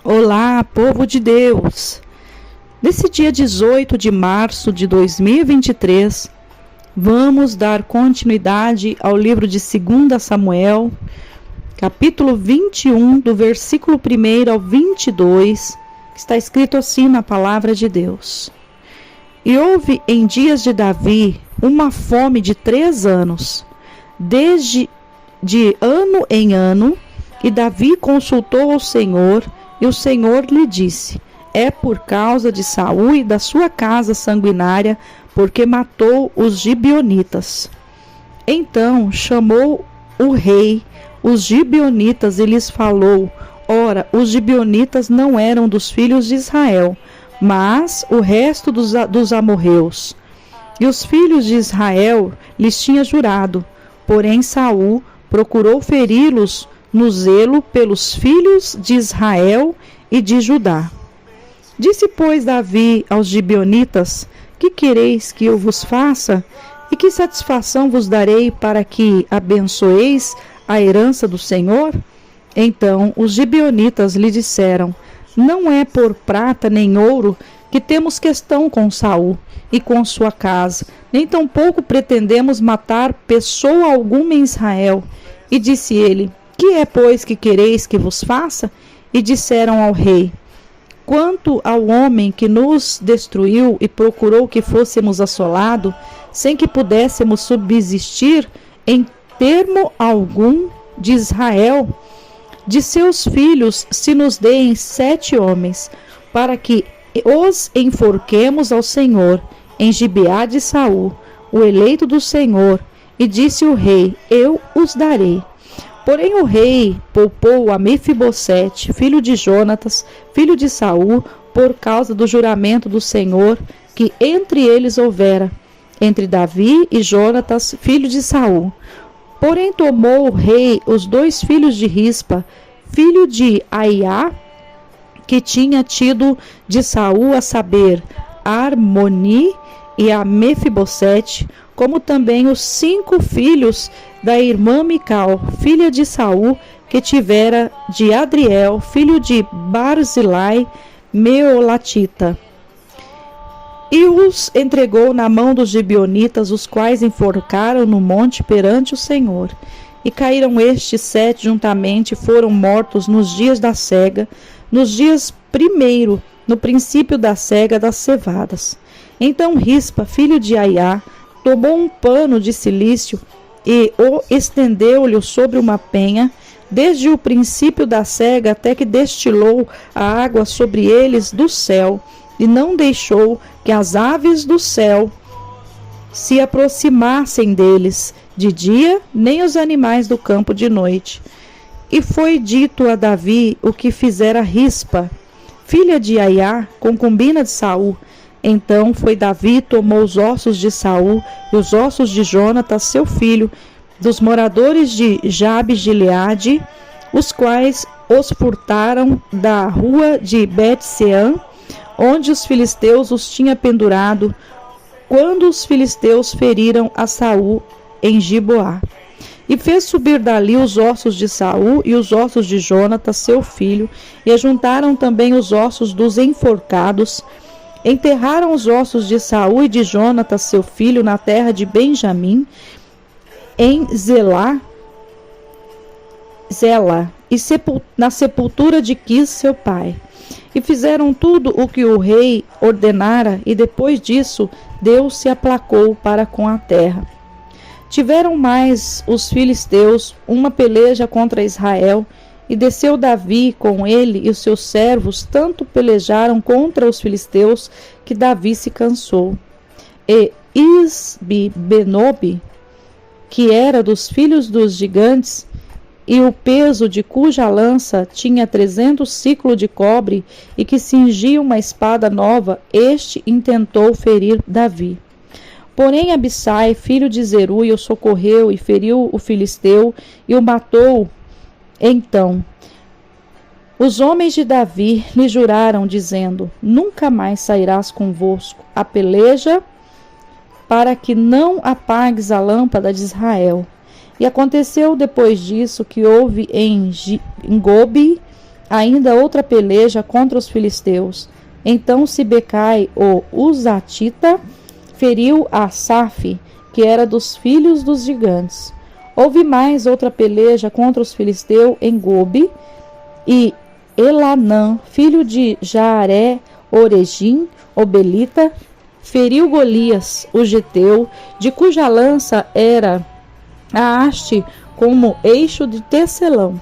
Olá, povo de Deus! Nesse dia 18 de março de 2023, vamos dar continuidade ao livro de 2 Samuel, capítulo 21, do versículo 1 ao 22, que está escrito assim na palavra de Deus. E houve em dias de Davi uma fome de 3 anos, desde de ano em ano, e Davi consultou o Senhor, e o Senhor lhe disse: é por causa de Saul e da sua casa sanguinária, porque matou os gibeonitas. Então chamou o rei os gibeonitas e lhes falou: ora, os gibeonitas não eram dos filhos de Israel, mas o resto dos amorreus. E os filhos de Israel lhes tinha jurado, porém Saul procurou feri-los no zelo pelos filhos de Israel e de Judá. Disse, pois, Davi aos gibeonitas: que quereis que eu vos faça? E que satisfação vos darei para que abençoeis a herança do Senhor? Então os gibeonitas lhe disseram: não é por prata nem ouro que temos questão com Saul e com sua casa, nem tampouco pretendemos matar pessoa alguma em Israel. E disse ele: que é, pois, que quereis que vos faça? E disseram ao rei: quanto ao homem que nos destruiu e procurou que fôssemos assolados, sem que pudéssemos subsistir em termo algum de Israel, de seus filhos se nos deem 7 homens, para que os enforquemos ao Senhor, em Gibeá de Saul, o eleito do Senhor. E disse o rei: eu os darei. Porém o rei poupou a Mefibosete, filho de Jonatas, filho de Saul, por causa do juramento do Senhor que entre eles houvera, entre Davi e Jonatas, filho de Saul. Porém tomou o rei os 2 filhos de Rispa, filho de Aiá, que tinha tido de Saul, a saber, Armoni e a Mefibosete, como também os 5 filhos da irmã Mical, filha de Saul, que tivera de Adriel, filho de Barzilai, Meolatita. E os entregou na mão dos gibeonitas, os quais enforcaram no monte perante o Senhor. E caíram estes 7 juntamente, foram mortos nos dias da cega, nos dias primeiro, no princípio da cega das cevadas. Então Rispa, filho de Aiá, tomou um pano de cilício e o estendeu-lhe sobre uma penha, desde o princípio da cega até que destilou a água sobre eles do céu, e não deixou que as aves do céu se aproximassem deles de dia, nem os animais do campo de noite. E foi dito a Davi o que fizera Rispa, filha de Aiá, concubina de Saul. Então foi Davi, tomou os ossos de Saul e os ossos de Jonatas, seu filho, dos moradores de Jabe-Gileade, os quais os furtaram da rua de Bet-Sean, onde os filisteus os tinham pendurado, quando os filisteus feriram a Saul em Giboá. E fez subir dali os ossos de Saul e os ossos de Jonatas, seu filho, e ajuntaram também os ossos dos enforcados. Enterraram os ossos de Saul e de Jonatas, seu filho, na terra de Benjamim, em Zela, e na sepultura de Quis, seu pai. E fizeram tudo o que o rei ordenara, e depois disso Deus se aplacou para com a terra. Tiveram mais os filisteus uma peleja contra Israel, e desceu Davi com ele e os seus servos, tanto pelejaram contra os filisteus, que Davi se cansou. E Isbi-Benob, que era dos filhos dos gigantes, e o peso de cuja lança tinha 300 siclos de cobre, e que cingia uma espada nova, este intentou ferir Davi. Porém Abissai, filho de Zeruia, o socorreu e feriu o filisteu e o matou. Então os homens de Davi lhe juraram, dizendo: nunca mais sairás convosco a peleja, para que não apagues a lâmpada de Israel. E aconteceu depois disso que houve em Gobi ainda outra peleja contra os filisteus. Então Sibecai, o Uzatita, feriu a Asaf, que era dos filhos dos gigantes. Houve mais outra peleja contra os filisteus em Gobe, e Elanã, filho de Jaaré, Oregim, Obelita, feriu Golias, o geteu, de cuja lança era a haste como eixo de tecelão.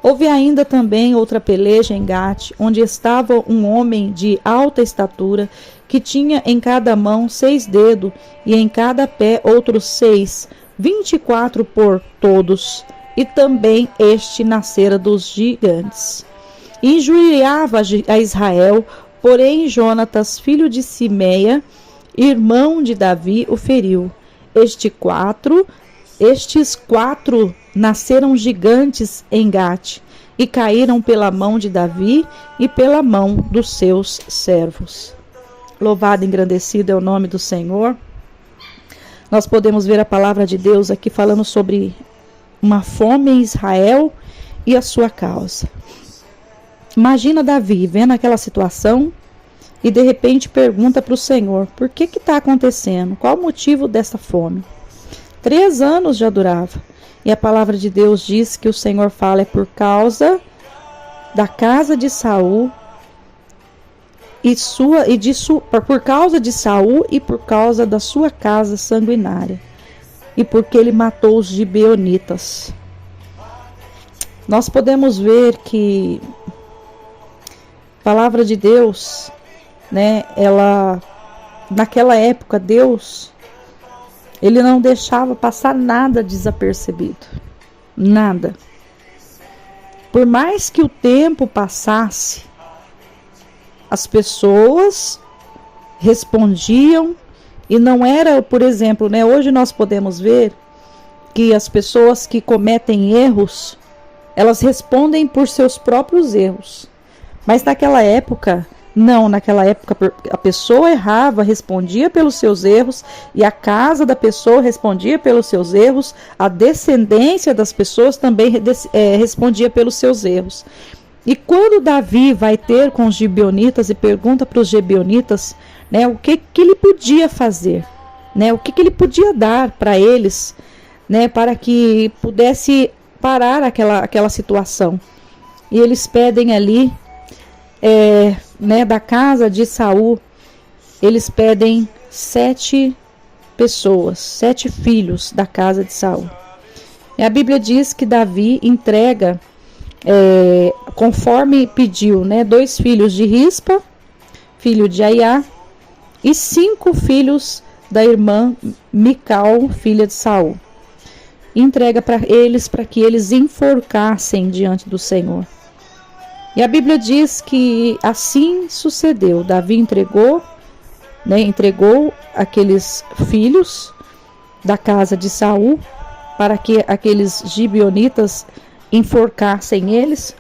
Houve ainda também outra peleja em Gate, onde estava um homem de alta estatura, que tinha em cada mão 6 dedos, e em cada pé outros 6, 24 por todos, e também este nascera dos gigantes. Injuriava a Israel, porém Jonatas, filho de Simeia, irmão de Davi, o feriu. Estes quatro nasceram gigantes em Gate, e caíram pela mão de Davi e pela mão dos seus servos. Louvado e engrandecido é o nome do Senhor. Nós podemos ver a palavra de Deus aqui falando sobre uma fome em Israel e a sua causa. Imagina Davi vendo aquela situação e de repente pergunta para o Senhor: por que está acontecendo? Qual o motivo dessa fome? 3 anos já durava. E a palavra de Deus diz que o Senhor fala: é por causa da casa de Saul por causa de Saul e por causa da sua casa sanguinária, e porque ele matou os gibeonitas. Nós podemos ver que a palavra de Deus, né, naquela época Deus, ele não deixava passar nada desapercebido, nada. Por mais que o tempo passasse, as pessoas respondiam, e não era, por exemplo, né, hoje nós podemos ver que as pessoas que cometem erros, elas respondem por seus próprios erros. Mas naquela época, não, naquela época a pessoa errava, respondia pelos seus erros, e a casa da pessoa respondia pelos seus erros, a descendência das pessoas também respondia pelos seus erros. E quando Davi vai ter com os gibeonitas e pergunta para os gibeonitas, né, o que ele podia fazer, né, o que ele podia dar para eles, né, para que pudesse parar aquela situação. E eles pedem ali, né, da casa de Saul, eles pedem 7 pessoas, 7 filhos da casa de Saul. E a Bíblia diz que Davi entrega, conforme pediu, né, 2 filhos de Rispa, filho de Aiá, e 5 filhos da irmã Mical, filha de Saul. Entrega para eles, para que eles enforcassem diante do Senhor. E a Bíblia diz que assim sucedeu. Davi entregou aqueles filhos da casa de Saul para que aqueles gibeonitas enforcassem eles.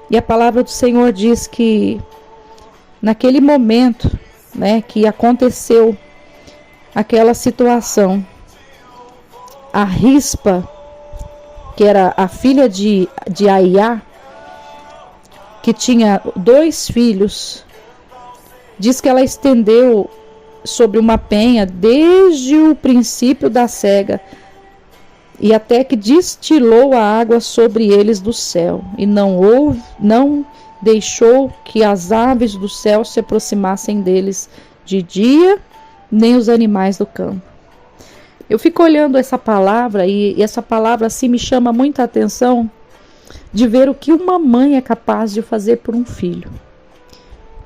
E a palavra do Senhor diz que naquele momento, né, que aconteceu aquela situação, a Rispa, que era a filha de Aiá, que tinha 2 filhos, diz que ela estendeu sobre uma penha desde o princípio da cega e até que destilou a água sobre eles do céu, e não deixou que as aves do céu se aproximassem deles de dia, nem os animais do campo. Eu fico olhando essa palavra e essa palavra assim me chama muita atenção, de ver o que uma mãe é capaz de fazer por um filho.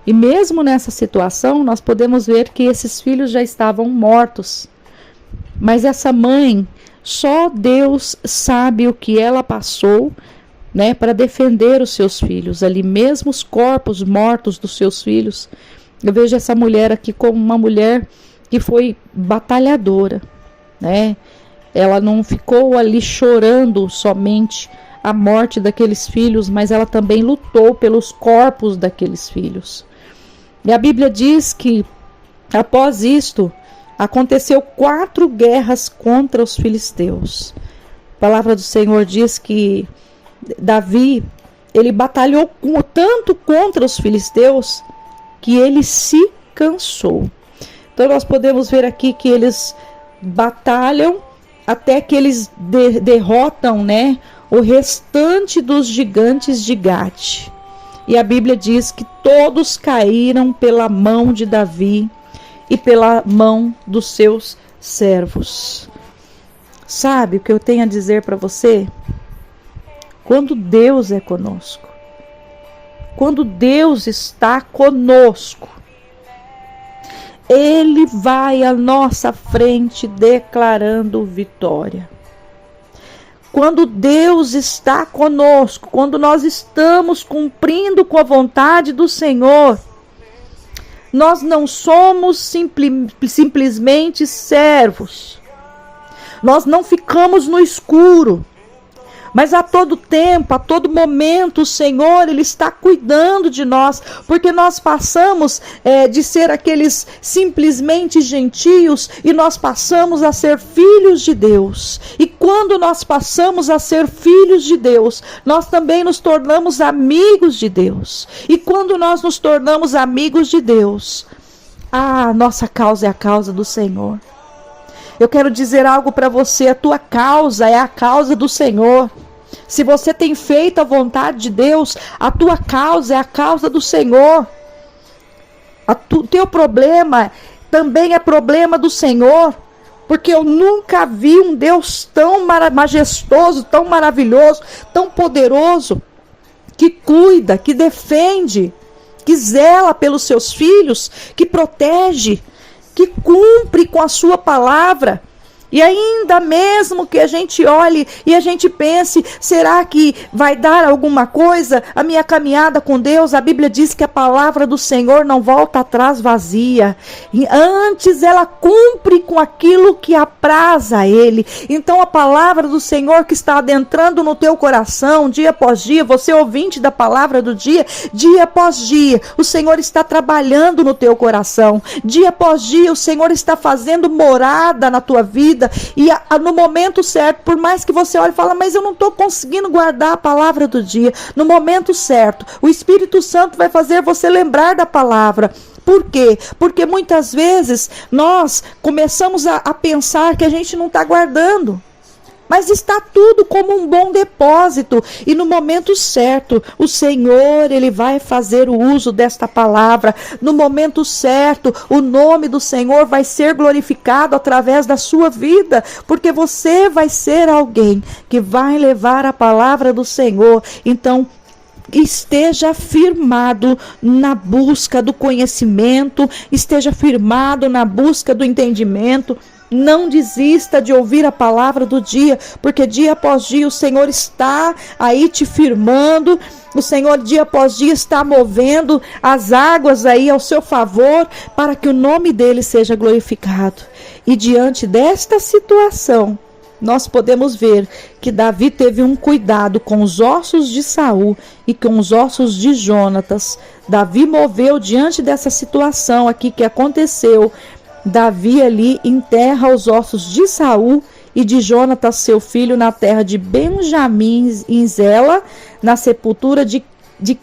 E mesmo nessa situação, nós podemos ver que esses filhos já estavam mortos. Mas essa mãe, só Deus sabe o que ela passou, né, para defender os seus filhos. Ali mesmo os corpos mortos dos seus filhos. Eu vejo essa mulher aqui como uma mulher que foi batalhadora, né? Ela não ficou ali chorando somente a morte daqueles filhos, mas ela também lutou pelos corpos daqueles filhos. E a Bíblia diz que após isto aconteceu 4 guerras contra os filisteus. A palavra do Senhor diz que Davi ele batalhou tanto contra os filisteus que ele se cansou. Então nós podemos ver aqui que eles batalham até que eles derrotam, né, o restante dos gigantes de Gate. E a Bíblia diz que todos caíram pela mão de Davi e pela mão dos seus servos. Sabe o que eu tenho a dizer para você? Quando Deus é conosco, quando Deus está conosco, Ele vai à nossa frente declarando vitória. Quando Deus está conosco, quando nós estamos cumprindo com a vontade do Senhor, nós não somos simplesmente servos. Nós não ficamos no escuro. Mas a todo tempo, a todo momento, o Senhor, Ele está cuidando de nós, porque nós passamos de ser aqueles simplesmente gentios e nós passamos a ser filhos de Deus. E quando nós passamos a ser filhos de Deus, nós também nos tornamos amigos de Deus. E quando nós nos tornamos amigos de Deus, a nossa causa é a causa do Senhor. Eu quero dizer algo para você, a tua causa é a causa do Senhor. Se você tem feito a vontade de Deus, a tua causa é a causa do Senhor. Teu problema também é problema do Senhor, porque eu nunca vi um Deus tão majestoso, tão maravilhoso, tão poderoso, que cuida, que defende, que zela pelos seus filhos, que protege, que cumpre com a sua palavra. E ainda mesmo que a gente olhe e a gente pense, será que vai dar alguma coisa a minha caminhada com Deus? A Bíblia diz que a palavra do Senhor não volta atrás vazia. E antes ela cumpre com aquilo que apraz a Ele. Então a palavra do Senhor que está adentrando no teu coração, dia após dia, você ouvinte da palavra do dia após dia, o Senhor está trabalhando no teu coração. Dia após dia, o Senhor está fazendo morada na tua vida. E no momento certo, por mais que você olhe e fale, mas eu não estou conseguindo guardar a palavra do dia. No momento certo, o Espírito Santo vai fazer você lembrar da palavra. Por quê? Porque muitas vezes nós começamos a pensar que a gente não está guardando. Mas está tudo como um bom depósito. E no momento certo, o Senhor, Ele vai fazer o uso desta palavra. No momento certo, o nome do Senhor vai ser glorificado através da sua vida. Porque você vai ser alguém que vai levar a palavra do Senhor. Então, esteja firmado na busca do conhecimento. Esteja firmado na busca do entendimento. Não desista de ouvir a palavra do dia, porque dia após dia o Senhor está aí te firmando, o Senhor dia após dia está movendo as águas aí ao seu favor, para que o nome dele seja glorificado. E diante desta situação, nós podemos ver que Davi teve um cuidado com os ossos de Saul e com os ossos de Jonatas. Davi moveu diante dessa situação aqui que aconteceu. Davi ali enterra os ossos de Saul e de Jonatas, seu filho, na terra de Benjamim, em Zela, na sepultura de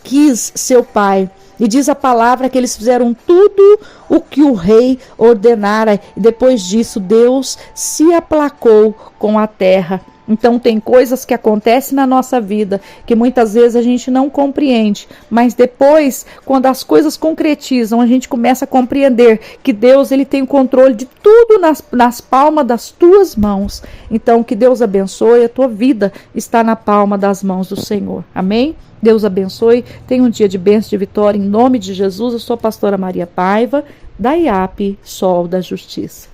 Quis, seu pai. E diz a palavra que eles fizeram tudo o que o rei ordenara. E depois disso, Deus se aplacou com a terra. Então tem coisas que acontecem na nossa vida que muitas vezes a gente não compreende, mas depois, quando as coisas concretizam, a gente começa a compreender que Deus, Ele tem o controle de tudo nas palmas das tuas mãos. Então que Deus abençoe, a tua vida está na palma das mãos do Senhor. Amém? Deus abençoe, tenha um dia de bênção, de vitória, em nome de Jesus. Eu sou a pastora Maria Paiva, da IAP Sol da Justiça.